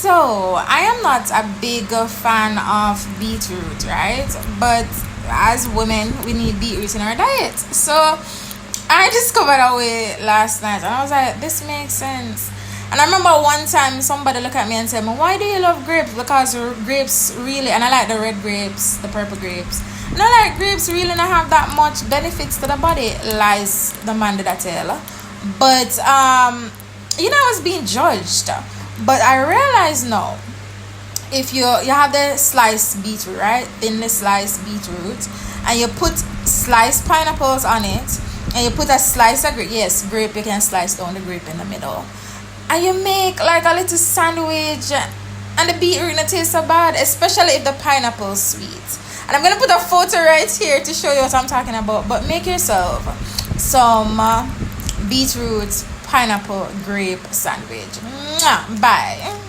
So, I am not a big fan of beetroot, right? But as women, we need beetroot in our diet. So, I discovered a way last night and I was like, this makes sense. And I remember one time somebody looked at me and said, why do you love grapes? Because grapes really, and I like the red grapes, the purple grapes. And I like grapes really not have that much benefits to the body, lies the man did I tell. But, I was being judged. But I realize now, if you have the sliced beetroot, right? Thinly sliced beetroot, and you put sliced pineapples on it, and you put a slice of grape. Yes, grape, you can slice down the grape in the middle. And you make like a little sandwich, and the beetroot not taste so bad, especially if the pineapple is sweet. And I'm gonna put a photo right here to show you what I'm talking about. But make yourself some beetroot pineapple grape sandwich. Mwah! Bye.